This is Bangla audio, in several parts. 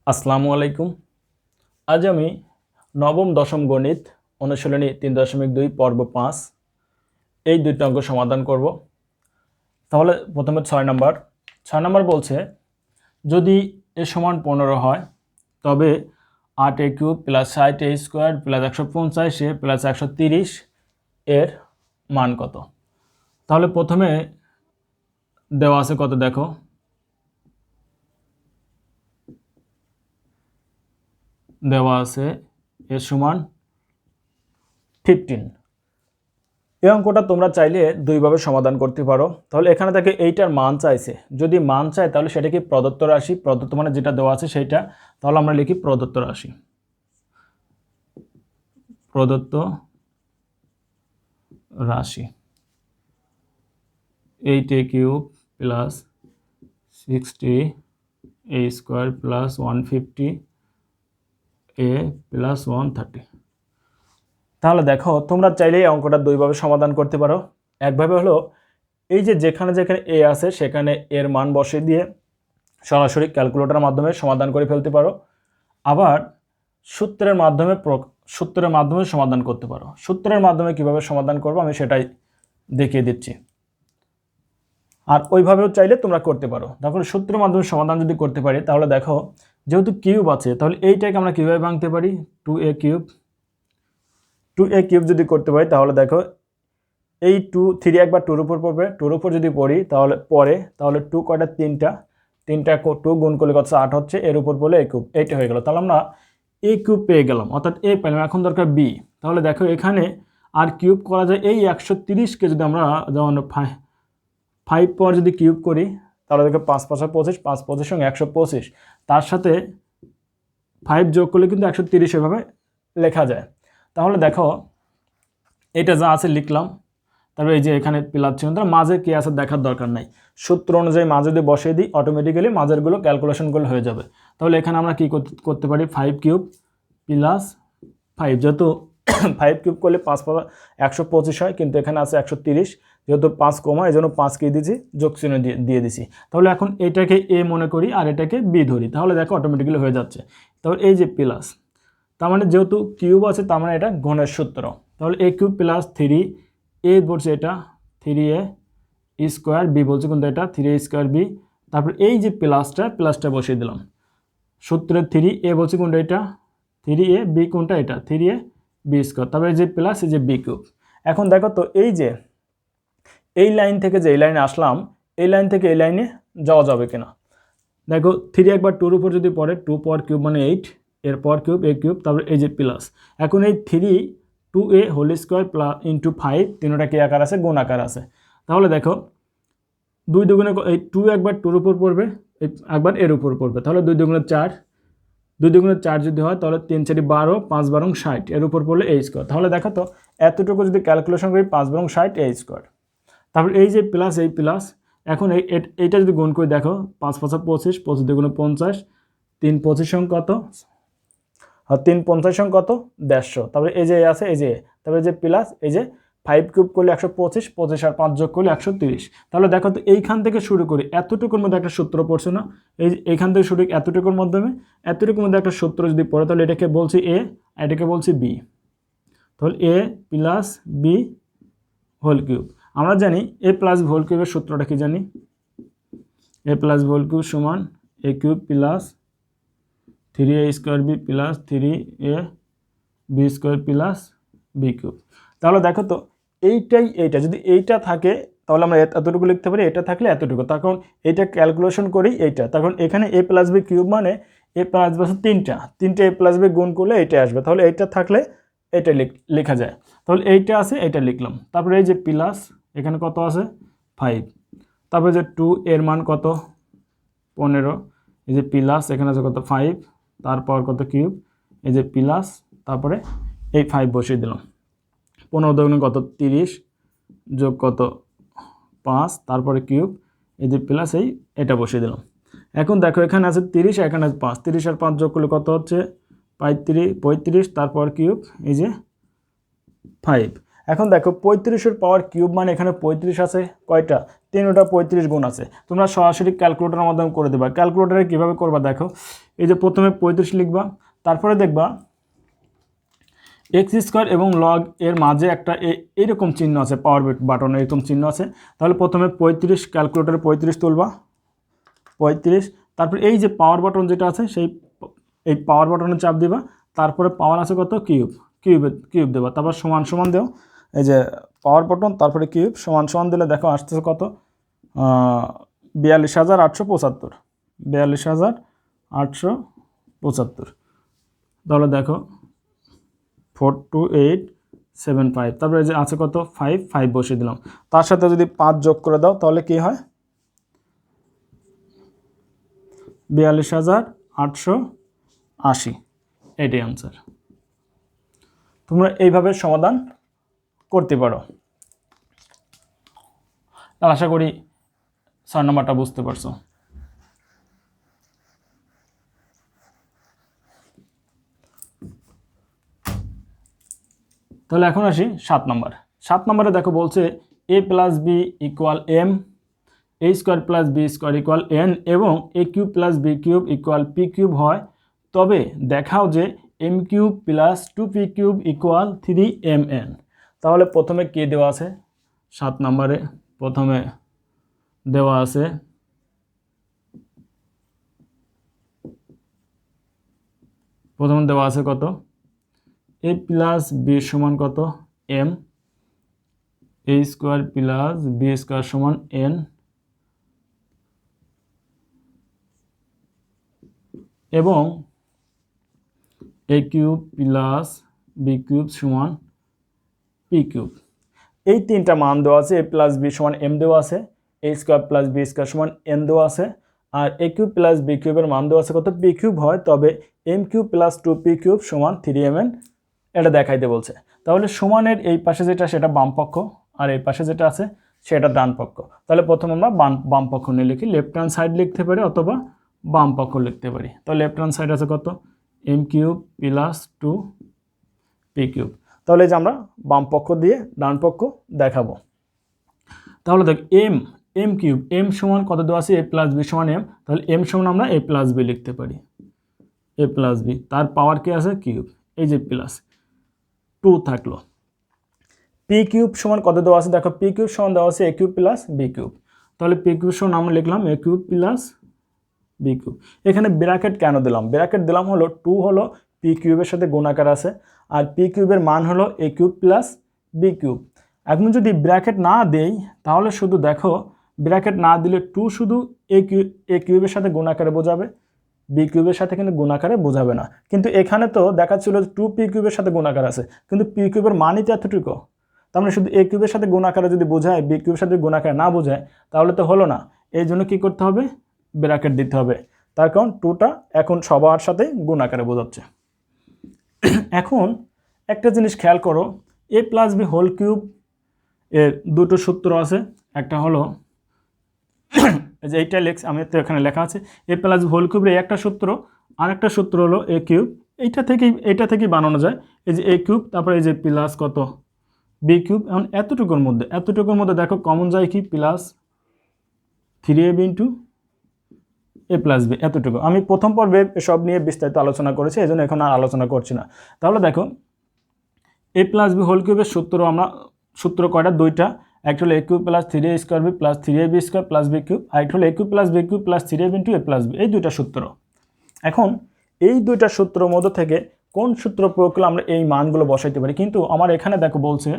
আসসালামু আলাইকুম। আজ আমি নবম দশম গণিত অনুশীলনী 3.2 পর্ব 5 এই দুইটা অঙ্ক সমাধান করব। তাহলে প্রথমে 6 নম্বর বলছে যদি এ সমান 15 হয় তবে 8a cube plus 60a square plus 150a plus 130 এর মান কত। তাহলে প্রথমে দেওয়া আছে কত দেখো, দেওয়া আছে এ সমান 15। এই অঙ্কটা তোমরা চাইলে দুইভাবে সমাধান করতে পারো। তাহলে এখানে থেকে এইটার মান চাইছে, যদি মান চায় তাহলে সেটা কি প্রদত্ত রাশি, প্রদত্ত মানে যেটা দেওয়া আছে সেইটা, তাহলে আমরা লিখি প্রদত্ত রাশি, প্রদত্ত রাশি 8a cube plus 60a square plus 150a plus 130। তাহলে দেখো তোমরা চাইলে এই অঙ্কটা দুইভাবে সমাধান করতে পারো। একভাবে হলো এই যে যেখানে যেখানে এ আছে সেখানে এর মান বসিয়ে দিয়ে সরাসরি ক্যালকুলেটরের মাধ্যমে সমাধান করে ফেলতে পারো। আবার সূত্রের মাধ্যমে সমাধান করতে পারো। সূত্রের মাধ্যমে কিভাবে সমাধান করবো আমি সেটাই দেখিয়ে দিচ্ছি। আর ওইভাবেও চাইলে তোমরা করতে পারো। তারপরে সূত্রের মাধ্যমে সমাধান যদি করতে পারি তাহলে দেখো যেহেতু কিউব আছে তাহলে এইটাকে আমরা কীভাবে ভাঙতে পারি, 2a কিউব যদি করতে পারি তাহলে দেখো এই 3 একবার 2 উপর পড়বে, 2 উপর যদি পড়ি তাহলে 2 কয়টা, তিনটা 2 গুণ করলে কত 8 হচ্ছে, এর উপর পড়লে a কিউব, এইটা হয়ে গেল। তাহলে আমরা a কিউব পেয়ে গেলাম, অর্থাৎ a পেলাম। এখন দরকার b। তাহলে দেখো এখানে আর কিউব করা যায় এই 130কে যদি আমরা যেমন 5 পর যদি কিউব করি তাহলে দেখো 5 5 25, 5 25 সঙ্গে 125, তার সাথে 5 যোগ করলে কিন্তু 130 এভাবে লেখা যায়। তাহলে দেখো এটা যা আছে লিখলাম, তারপরে এই যে এখানে প্লাস চিহ্ন, তার মাঝে কি আছে দেখার দরকার নাই। সূত্র অনুযায়ী মাঝে যদি বসিয়ে দিই অটোমেটিক্যালি মাঝেরগুলো ক্যালকুলেশনগুলো হয়ে যাবে। তাহলে এখানে আমরা কি করতে পারি, 5 কিউব প্লাস 5, যেহেতু 5 কিউব করলে 5 5 125 হয়, কিন্তু এখানে আছে 130, যেহেতু 5 কমা এই জন্য 5 কে দিয়েছি, যোগ চিহ্ন দিয়ে দিছি। তাহলে এখন এটাকে এ মনে করি আর এটাকে বি ধরি, তাহলে দেখো অটোমেটিক্যালি হয়ে যাচ্ছে। তাহলে এই যে প্লাস, তার মানে যেহেতু কিউব আছে তার মানে এটা ঘনের সূত্র। তাহলে a কিউব প্লাস 3a বলছে এটা 3a স্কোয়ার, বি বলছে কিন্তু এটা 3a স্কোয়ার বি। তারপর এই যে প্লাসটা বসিয়ে দিলাম, সূত্রের 3a বলছে কোনটা, এটা 3a, বি কোনটা, এটা 3a বি স্কোয়ার, তারপরে যে প্লাস এই যে বি কিউব। এখন দেখো তো এই যে এই লাইন থেকে যে এই লাইনে আসলাম, এই লাইন থেকে এই লাইনে যাওয়া যাবে কিনা দেখো। 3 একবার 2 উপর যদি পড়ে, 2 পর কিউব মানে 8, এর পর কিউব a কিউব, তারপরে এই যে প্লাস। এখন এই 2a whole square plus into 5, তিনটা কি আকার আছে, গুণ আকার আছে। তাহলে দেখো 2 দুগুণে এই 2 একবার 2 উপর পড়বে, একবার এর উপর পড়বে, তাহলে 2 দুগুণে 4, 2 দুগুণে 4 যদি হয় তাহলে 3 4 12, 5 12 60, এর উপর পড়লে a স্কোয়ার। তাহলে দেখো তো এতটুকু যদি ক্যালকুলেশন করি 5 12 60 a স্কোয়ার। তারপর এই যে প্লাস, এই প্লাস, এখন এইটা যদি গুণ করে দেখো 5 5 25, 25 দুগুণে 50, 3 25 সঙ্গে কত, 3 50 সঙ্গে কত 150, তারপরে এই যে আছে এই যে, তারপরে যে প্লাস এই যে 5 কিউব করলে 125, 25 আর 5 যোগ করলে 130। তাহলে দেখো তো এইখান থেকে শুরু করি, এতটুকুর মধ্যে একটা সূত্র পড়ছে না, এইখান থেকে শুরু এতটুকুর মধ্যে একটা সূত্র যদি পড়ে তাহলে এটাকে বলছি এ, এটাকে বলছি বি। তাহলে এ প্লাস বি হোল কিউব। আমরা জানি এ প্লাস বি হোল কিউবের সূত্রটা কি জানি, a plus B whole cube সমান a cube plus 3a square b plus 3a b square plus B cube. তাহলে দেখো তো এইটা যদি এইটা থাকে তাহলে আমরা এতটুকু লিখতে পারি, এটা থাকলে এতটুকু, তখন এইটা ক্যালকুলেশন করি এইটা, তখন এখানে এ প্লাস বি কিউব মানে এ প্লাস বি তিনটা এ প্লাস বি গুণ করলে এইটা আসবে, তাহলে এইটা থাকলে এটা লেখা যায়। তাহলে এইটা আছে, এইটা লিখলাম। তারপরে এই যে প্লাস, এখানে কত আছে 5, তারপরে যে 2 এর মান কত 15, এই যে প্লাস এখানে আছে কত 5, তারপর কত কিউব, এই যে প্লাস, তারপরে এই 5 বসিয়ে দিলাম। 15 দুগুণে কত 30, যোগ কত 5, তারপরে কিউব, এই যে প্লাস এটা বসিয়ে দিলাম। এখন দেখো এখানে আছে 30, এখানে আছে 5, 30 আর 5 যোগ করলে কত হচ্ছে 35, তারপর কিউব, এই যে 5। এখন দেখো 35-এর পাওয়ার কিউব মানে এখানে 35 আছে কয়টা, 3টা 35 গুণ আছে। তোমরা সরাসরি ক্যালকুলেটরের মাধ্যমে করে দেবা। ক্যালকুলেটরে কীভাবে করবা দেখো, এই যে প্রথমে 35 লিখবা, তারপরে দেখবা এক্স স্কোয়ার এবং লগ এর মাঝে একটা এইরকম চিহ্ন আছে, পাওয়ার বাটন এরকম চিহ্ন আছে। তাহলে প্রথমে 35 ক্যালকুলেটরে 35 তুলবা, 35, তারপর এই যে পাওয়ার বাটন যেটা আছে এই পাওয়ার বাটনে চাপ দিবা, তারপরে পাওয়ার আছে কত কিউব দেবা, তারপর সমান সমান দেও, এই যে পাওয়ার বাটন তারপরে কিউব সমান সমান দিলে দেখো আসতেছে কত 42,875, 42,875। তাহলে দেখো 42875, তারপরে এই যে আছে কত 5 বসিয়ে দিলাম, তার সাথে যদি 5 যোগ করে দাও তাহলে কি হয় 42,880, এটাই আনসার। তোমরা এইভাবে সমাধান করতে পারো। তাহলে আশা করি 6 নম্বরটা বুঝতে পারছো। তাহলে এখন আসি 7 নম্বর। 7 নম্বরে দেখো বলছে a plus b equal m, a square plus B square equal n এবং a cube plus B cube equal p cube হয়, তবে দেখাও যে m cube plus 2p cube equal 3mn। তাহলে প্রথমে কে দেওয়া আছে 7 নম্বরে, প্রথমে দেওয়া আছে কত a প্লাস বি সমান কত m, এ স্কোয়ার প্লাস বি স্কোয়ার সমান n এবং a cube plus B cube সমান পি কিউব। এই তিনটা মান দেওয়া আছে, এ প্লাস বি সমান এম দেওয়া আছে, এ স্কোয়ার প্লাস বি স্কোয়ার সমান এন দেওয়া আছে, আর এ কিউব প্লাস বি কিউবের মান দেওয়া আছে কত পি কিউব হয়, তবে M cube plus 2p cube সমান 3mn, এটা দেখাইতে বলছে। তাহলে সমানের এই পাশে যেটা সেটা বাম পক্ষ, আর এই পাশে যেটা আছে সেটা ডান পক্ষ। তাহলে প্রথম আমরা বাম পক্ষ নিয়ে লিখি, লেফট হ্যান্ড সাইড লিখতে পারি অথবা বাম পক্ষ লিখতে পারি। তো লেফট হ্যান্ড সাইড আছে কত M cube plus 2p cube. তাহলে যে আমরা বাম পক্ষ দিয়ে ডান পক্ষ দেখাবো। তাহলে দেখ এম কিউব, এম সমান কত দেওয়া আছে এ প্লাস বি সমান এম, তাহলে এম সমান আমরা এ প্লাস বি লিখতে পারি, এ প্লাস বি, তার পাওয়ার কি আছে কিউব, এই যে প্লাস 2 থাকলো। পি কিউব সমান কত দেওয়া আছে, দেখো পি কিউব সমান দেওয়া আছে এ কিউব প্লাস বি কিউব, তাহলে পি কিউব সমান আমরা লিখলাম এ কিউব প্লাস বি কিউব। এখানে ব্র্যাকেট কেন দিলাম, ব্র্যাকেট দিলাম হলো 2 হলো পি কিউবের সাথে গুণাকার আছে, আর পি কিউবের মান হলো a cube plus B cube. এখন যদি ব্র্যাকেট না দেই তাহলে শুধু দেখো ব্র্যাকেট না দিলে 2 শুধু এ কিউবের সাথে গুণাকারে বোঝাবে, বি কিউবের সাথে কিন্তু গুণাকারে বোঝাবে না। কিন্তু এখানে তো দেখাচ্ছিল 2p কিউবের সাথে গুণাকার আছে, কিন্তু পি কিউবের মানই তো এতটুকু, তার মানে শুধু এ কিউবের সাথে গুণাকারে যদি বোঝায় বি কিউবের সাথে গুণাকারে না বোঝায় তাহলে তো হলো না। এই জন্য কী করতে হবে, ব্র্যাকেট দিতে হবে, তার কারণ 2টা এখন সবার সাথে গুণাকারে বোঝাচ্ছে। এখন একটা জিনিস খেয়াল করো, এ প্লাস বি হোল কিউব এর দুটো সূত্র আছে, একটা হলো যে এইটা আমি তো এখানে লেখা আছে এ প্লাস বি হোল কিউবের একটা সূত্র, আর একটা সূত্র হলো এ কিউব, এইটা থেকেই বানানো যায়, এই যে এ কিউব তারপরে এই যে প্লাস কত বি কিউব। এখন এতটুকুর মধ্যে দেখো কমন যায় কি plus 3ab into a plus B, এতটুকু। আমি প্রথম পর্বে সব নিয়ে বিস্তারিত আলোচনা করেছি, এই জন্য এখন আর আলোচনা করছি না। তাহলে দেখো এ প্লাস বি হোল কিউবের সূত্র কয়টা, দুইটা, একটা হলো a cube plus 3a square b plus 3ab square plus B cube, আর একটা হলো a cube plus B cube plus 3ab into a plus B, এই দুইটা সূত্র। এখন এই দুইটা সূত্রের মধ্যে থেকে কোন সূত্র প্রয়োগ করলে আমরা এই মানগুলো বসাইতে পারি, কিন্তু আমার এখানে দেখো বলছে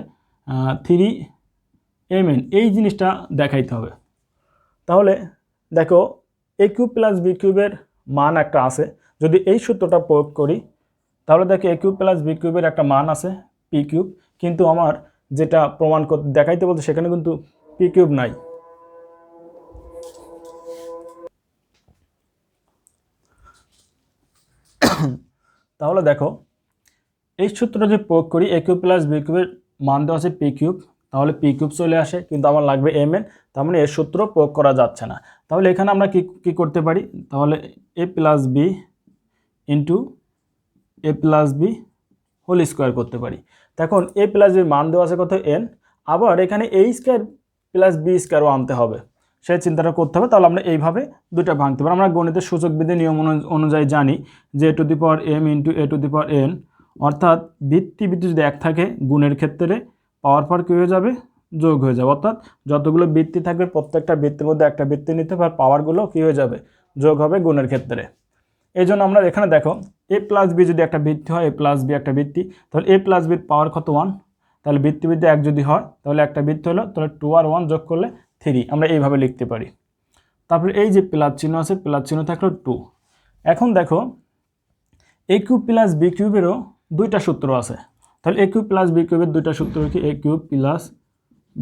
3mn, এই জিনিসটা দেখাইতে হবে। তাহলে দেখো এ কিউব প্লাস বি কিউবের মান একটা আছে, যদি এই সূত্রটা প্রয়োগ করি তাহলে দেখো এ কিউব প্লাস বি কিউবের একটা মান আছে পি কিউব, কিন্তু আমার যেটা প্রমাণ করতে দেখাইতে বলতে সেখানে কিন্তু পি কিউব নাই। তাহলে দেখো এই সূত্রটা যদি প্রয়োগ করি এ কিউব প্লাস বি কিউবের মান দেওয়া আছে পি কিউব, তাহলে পি কিউব চলে আসে, কিন্তু আমার লাগবে এম এন, তার মানে এর সূত্র প্রয়োগ করা যাচ্ছে না। তাহলে এখানে আমরা কি করতে পারি, তাহলে এ plus B into a plus B whole square করতে পারি। তখন এ প্লাস বির মান দেওয়া আছে কত এন, আবার এখানে এ স্কোয়ার প্লাস বি স্কোয়ারও আনতে হবে, সেই চিন্তাটা করতে হবে। তাহলে আমরা এইভাবে দুইটা ভাঙতে পারি। আমরা গণিতের সূচক বিধি নিয়ম অনুযায়ী জানি যে a to the power m into a to the power n, অর্থাৎ ভিত্তি যদি এক থাকে গুণের ক্ষেত্রে পাওয়ার পর কী হয়ে যাবে, যোগ হয়ে যাবে। অর্থাৎ যতগুলো বৃত্তি থাকবে প্রত্যেকটা বৃত্তির মধ্যে একটা বৃত্তি নিতে হবে, আর পাওয়ারগুলো কী হয়ে যাবে, যোগ হবে গুণের ক্ষেত্রে। এই জন্য আমরা এখানে দেখো a প্লাস বি যদি একটা বৃত্তি হয়, a প্লাস বি একটা বৃত্তি, তাহলে a প্লাস বির পাওয়ার কত 1, তাহলে বৃত্তি এক যদি হয় তাহলে একটা বৃত্তি হলো, তাহলে 2 আর 1 যোগ করলে 3, আমরা এইভাবে লিখতে পারি। তারপরে এই যে প্লাস চিহ্ন আছে, প্লাস চিহ্ন থাকলো 2। এখন দেখো a কিউব প্লাস বি কিউবেরও দুইটা সূত্র আছে। তাহলে a কিউব প্লাস বি কিউবের দুইটা সূত্র কি, a cube plus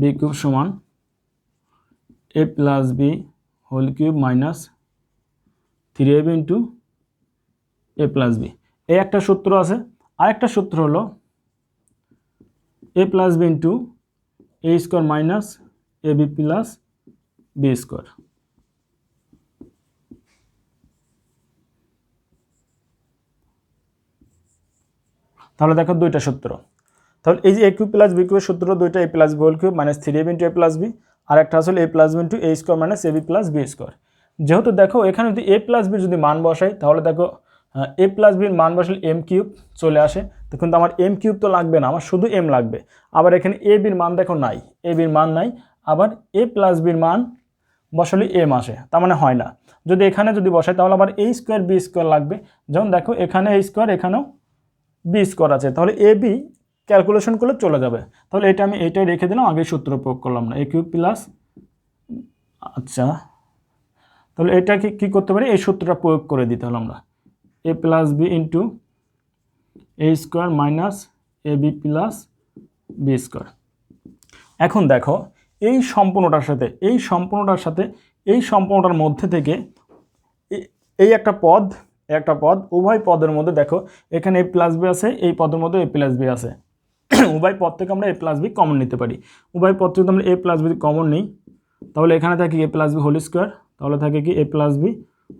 B cube সমান a plus B whole cube minus 3ab into a plus B, এই একটা সূত্র আছে। আরেকটা সূত্র হলো a plus B into a square minus ab plus B square. তাহলে দেখো দুইটা সূত্র। তাহলে এই যে a কিউব প্লাস বি কিউবের সূত্র দুইটা, a plus B whole cube minus 3ab into a plus B, আর একটা আসলে a plus B into a square minus ab plus B square. যেহেতু দেখো এখানে যদি a প্লাস বির যদি মান বসাই, তাহলে দেখো a প্লাস বির মান বসালে m কিউব চলে আসে, তো কিন্তু আমার m কিউব তো লাগবে না, আমার শুধু m লাগবে। আবার এখানে a বির মান দেখো নাই, a বির মান নাই, আবার a প্লাস বির মান বসালে m আসে, তার মানে হয় না। যদি এখানে যদি বসাই তাহলে আবার a স্কোয়ার বি স্কোয়ার লাগবে, যেমন দেখো এখানে a স্কোয়ার, এখানেও বি স্কোয়ার আছে, তাহলে এ বি ক্যালকুলেশন করলে চলে যাবে। তাহলে এটা আমি এইটাই রেখে দিলাম, আগে সূত্র প্রয়োগ করলাম না, এ কিউব প্লাস, আচ্ছা তাহলে এটা কি করতে পারি, এই সূত্রটা প্রয়োগ করে দিতে হলো আমরা, এ plus B into A square minus A B plus B square. এখন দেখো এই সম্পূর্ণটার সাথে এই সম্পূর্ণটার মধ্যে থেকে এই একটা পদ উভয় পদের মধ্যে দেখো এখানে a প্লাস বি আছে, এই পদের মধ্যে a প্লাস বি আছে, উভয় পদ থেকে আমরা a প্লাস বি কমন নিতে পারি। উভয় পদ থেকে আমরা a প্লাস বি কমন নিই, তাহলে এখানে থাকে a plus B whole square, তাহলে থাকে কি a plus B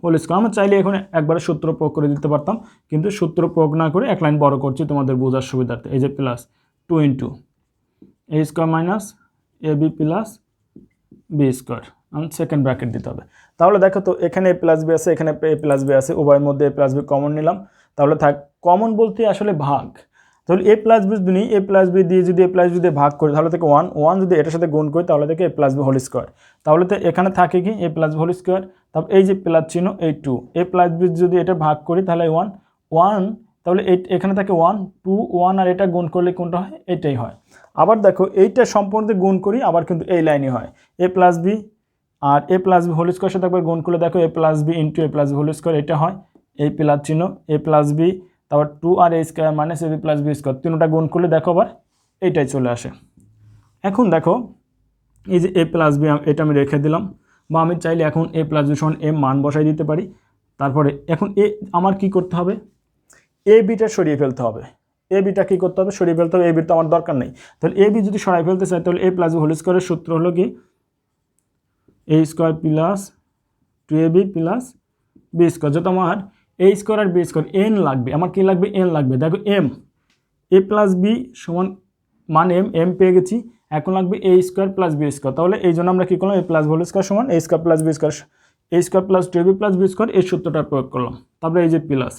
whole square. আমরা চাইলে এখন একবারে সূত্র প্রয়োগ করে দিতে পারতাম, কিন্তু সূত্র প্রয়োগ না করে এক লাইন বড় করছি তোমাদের বোঝার সুবিধার্থে। এই যে plus 2 into a square minus A B plus B square, second bracket দিতে হবে। তাহলে দেখো তো এখানে a প্লাস বি আছে, এখানে a প্লাস বি আছে, উভয়ের মধ্যে a প্লাস বি কমন নিলাম, তাহলে থাক কমন বলতে আসলে ভাগ। তাহলে a প্লাস বি নিই, a প্লাস বি দিয়ে যদি a প্লাস বি দিয়ে ভাগ করি তাহলে থেকে 1 যদি এটার সাথে গুণ করি তাহলে থেকে a plus B whole square, তাহলে তো এখানে থাকে কি a plus B whole square, তারপর এই যে প্লাস চিহ্ন এই 2, a প্লাস বি যদি এটা ভাগ করি তাহলে 1, তাহলে এখানে থাকে 1 2 1, আর এটা গুণ করলে কোনটা হয়, এটাই হয়। আবার দেখো এইটা সম্পূর্ণ গুণ করি, আবার কিন্তু এই লাইনই হয়, a প্লাস বি আর a plus B whole square সাথে একবার গুণ করলে দেখো a plus B into a plus B whole square, এটা হয় এই প্লাস চিহ্ন a প্লাস বি, তারপর 2 আর a square minus a B plus B square, তিনটা গুণ করলে দেখো আবার এইটাই চলে আসে। এখন দেখো এই যে a প্লাস বি এটা আমি রেখে দিলাম, বা আমি চাইলে এখন a প্লাস বি সমান m মান বসাই দিতে পারি। তারপরে এখন আমার কি করতে হবে, এ বিটা সরিয়ে ফেলতে হবে, এ বিটা কী করতে হবে, সরিয়ে ফেলতে হবে, এ বির তো আমার দরকার নেই। তাহলে এ বি যদি সরাই ফেলতে চাই তাহলে a প্লাস বি হোল স্কোয়ারের সূত্র হলো কি a square plus 2ab plus B square, যত আমার a স্কোয়ার আর বি স্কোয়ার n লাগবে, আমার কি লাগবে, n লাগবে। দেখো m a প্লাস বি সমান মান m পেয়ে গেছি, এখন লাগবে a square plus B square. তাহলে এই জন্য আমরা কী করলাম, a প্লাস হোল স্কোয়ার সমান a square plus B square, a square plus 2ab plus B square, এই সূত্রটা প্রয়োগ করলাম। তারপরে এই যে প্লাস,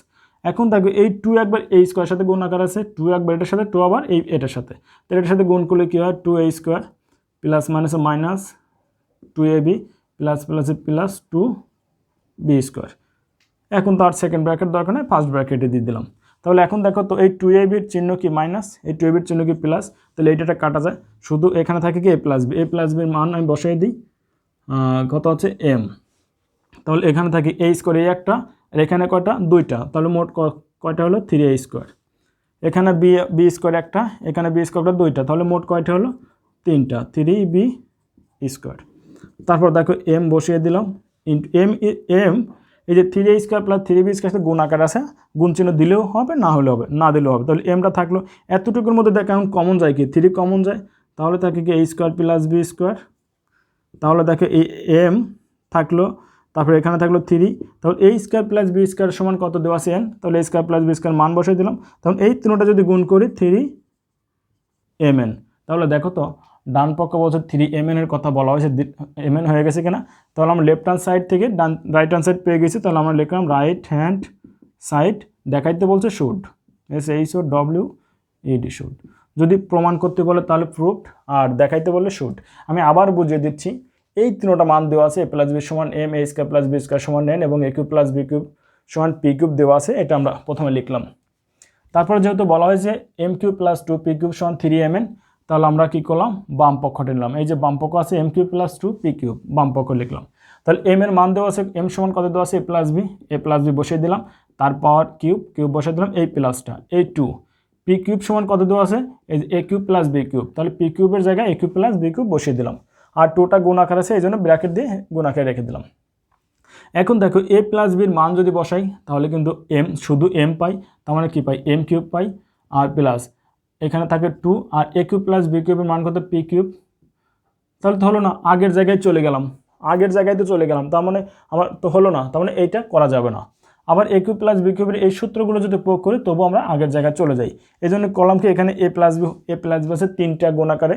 এখন দেখো এই 2 একবার a স্কোয়ারের সাথে গুণ আকার আছে, 2 একবার এটার সাথে, 2 আবার এটার সাথে, তাহলে এটার সাথে গুণ করলে কী হয়, 2a square plus minus minus 2ab plus plus plus 2b square. এখন তো আর সেকেন্ড ব্র্যাকেট দরকার নেই, ফার্স্ট ব্র্যাকেটে দিয়ে দিলাম। তাহলে এখন দেখো তো এই 2ab চিহ্ন কি মাইনাস, এই 2ab চিহ্ন কি প্লাস, তাহলে এইটা কাটা যায়, শুধু এখানে থাকে কি a প্লাস বির মান আমি বসাই দিই, কত হচ্ছে m, তাহলে এখানে থাকে a স্কোয়ার এই একটা, আর এখানে কয়টা, দুইটা, তাহলে মোট কয়টা হলো 3a স্কোয়ার, এখানে বি স্কোয়ার একটা, এখানে বি স্কোয়ারটা দুইটা, তাহলে মোট কয়টা হলো 3টা, 3b স্কোয়ার। তারপর দেখো m বসিয়ে দিলাম ইন্টু m এই যে 3a square plus 3b square গুণ আকার আছে, গুণ চিহ্ন দিলেও হবে না হলে হবে, না দিলেও হবে, তাহলে mটা থাকলো। এতটুকুর মধ্যে দেখো এখন কমন যায় কি, 3 কমন যায়, তাহলে থাকে কি a square plus B square, তাহলে দেখো এই m থাকলো, তারপরে এখানে থাকলো 3, তাহলে a square plus B square সমান কত দেওয়া আছে n, তাহলে a square plus B square মান বসাই দিলাম, তখন এই তিনটা যদি গুণ করি 3mn, তাহলে দেখো তো ডান পক্ষ বলছে 3mn এর কথা বলা হয়েছে, mn হয়ে গেছে কিনা, তাহলে আমরা লেফট হ্যান্ড সাইড থেকে রাইট হ্যান্ড সাইড পেয়ে গেছি, তাহলে আমরা লিখলাম রাইট হ্যান্ড সাইড, দেখাইতে বলছে শুড, SHOWED শুড। যদি প্রমাণ করতে বলে তাহলে প্রুভড, আর দেখাইতে বললে শুড। আমি আবার বুঝিয়ে দিচ্ছি, এই তিনটা মান দেওয়া আছে, a প্লাস বি সমান m, a square plus B square সমান n এবং a cube plus B cube সমান পি কিউব দেওয়া আছে, এটা আমরা প্রথমে লিখলাম। তারপরে যেহেতু বলা হয়েছে m cube plus 2p cube সমান 3mn, তাহলে আমরা কি করলাম, বাম পক্ষটা নিলাম। এই যে বাম পক্ষ আছে m cube plus 2p cube, বাম পক্ষ লিখলাম। তাহলে m এর মান দেওয়া আছে, m সমান কত দেওয়া আছে, a প্লাস বি বসিয়ে দিলাম, তারপর কিউব বসিয়ে দিলাম, এই প্লাসটা, এই 2 p কিউব সমান কত দেওয়া আছে, এই যে a cube plus b cube, তাহলে p কিউবের জায়গায় a cube plus b cube বসিয়ে দিলাম, আর 2টা গুণ আকার আছে, এই জন্য ব্র্যাকেট দিয়ে গুণ আকারে রেখে দিলাম। এখন দেখো a প্লাস বির মান যদি বসাই তাহলে কিন্তু m শুধু m পাই, তার মানে কি পাই, m কিউব পাই, আর প্লাস এখানে থাকে 2, আর a কিউব প্লাস b কিউবের মান কত, p কিউব। তাহলে তো হলো না, আগের জায়গায় চলে গেলাম, তার মানে আমার তো হলো না, তার মানে এইটা করা যাবে না। আবার a কিউব প্লাস b কিউবের এই সূত্রগুলো যদি প্রয়োগ করি তবু আমরা আগের জায়গায় চলে যাই। এই জন্য কলামকে এখানে a প্লাস বি আছে 3টা গুণ আকারে,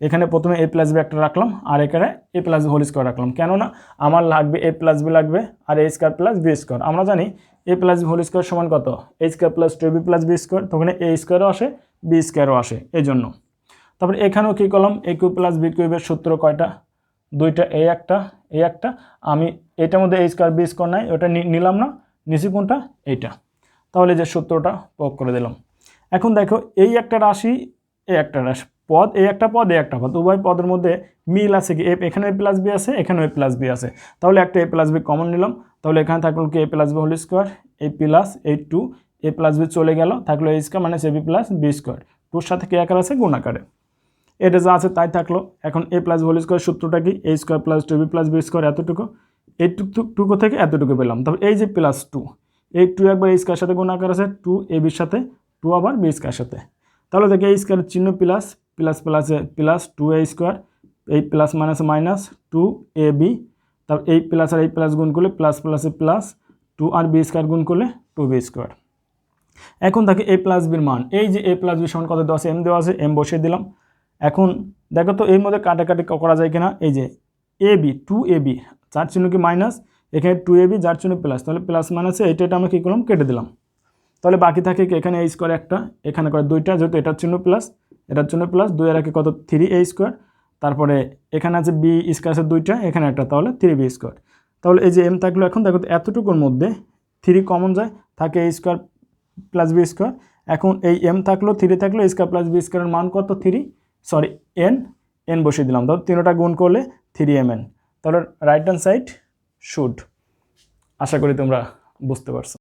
এখানে প্রথমে a প্লাস বি একটা রাখলাম, আর এখানে a plus B whole square রাখলাম, কেননা আমার লাগবে a প্লাস বি লাগবে আর a square plus B square. আমরা জানি a plus B whole square সমান কত, a square plus 2b plus B square, তখন a স্কোয়ারও আসে b স্কোয়ারও আসে, এই জন্য। তারপরে এখানেও কী করলাম, a কিউব প্লাস বি কিউবের সূত্র কয়টা, 2টা, এই একটা, আমি এটার মধ্যে a স্কোয়ার বি স্কোয়ার নাই, ওটা নিলাম না, নিচে কোনটা, এইটা, তাহলে যে সূত্রটা প্রয়োগ করে দিলাম। এখন দেখো এই একটা রাশি, এই একটা রাশি পদ, এই একটা পদ, এই একটা পদ, উভয় পদের মধ্যে মিল আছে কি, এখানে a প্লাস বি আছে, এখানে a প্লাস বি আছে, তাহলে একটা a প্লাস বি কমন নিলাম, তাহলে এখানে থাকলো কি a plus B whole square, এই প্লাস এই 2, a প্লাস বি চলে গেল, থাকলো a স্কোয়ার মানে ab প্লাস বি স্কোয়ার, 2-র সাথে কি আকার আছে, গুণ আকারে, এটা যা আছে তাই থাকলো। এখন a প্লাস হোল স্কোয়ার সূত্রটা কি, a square plus 2b plus B square, এতটুকু, এইটুকু থেকে এতটুকু পেলাম। তারপর এই যে প্লাস 2, এই 2 একবার a স্কোয়ার সাথে গুণ আকার আছে, 2ab সাথে, 2 আবার b স্কোয়ার সাথে, তাহলে দেখে এই স্কোয়ারের চিহ্ন প্লাস প্লাস 2a স্কোয়ার, এই প্লাস মাইনাসে মাইনাস 2ab, তারপর এই প্লাস আর এই প্লাস গুণ করলে প্লাস প্লাসে প্লাস 2 আর b স্কোয়ার গুণ করলে 2b স্কোয়ার। এখন থাকে a প্লাস বির মান, এই যে a প্লাস বি সমান কত দেওয়া আছে, m দেওয়া আছে, m বসিয়ে দিলাম। এখন দেখো তো এর মধ্যে কাটাকাটি করা যায় কিনা, এই যে ab 2ab, যার চিহ্ন কি মাইনাস, এখানে 2ab যার চিহ্ন প্লাস, তাহলে প্লাস মাইনাসে এটা আমরা কী করলাম, কেটে দিলাম, তাহলে বাকি থাকে কি, এখানে a স্কোয়ার একটা, এখানে করে 2টা, যেহেতু এটার চিহ্ন প্লাস, এটার জন্য প্লাস, 2 এর একে কত, 3a স্কোয়ার, তারপরে এখানে আছে b স্কোয়ার আছে 2টা, এখানে একটা, তাহলে 3b স্কোয়ার। তাহলে এই যে m থাকলো, এখন দেখো এতটুকুর মধ্যে 3 কমন যায়, থাকে a square plus B square. এখন এই m থাকলো, 3 থাকলো, স্কোয়ার প্লাস বি স্কোয়ারের মান কত, n বসিয়ে দিলাম, তাহলে 3টা গুণ করলে 3mn, তাহলে রাইট হ্যান্ড সাইড শুড। আশা করি তোমরা বুঝতে পারছো।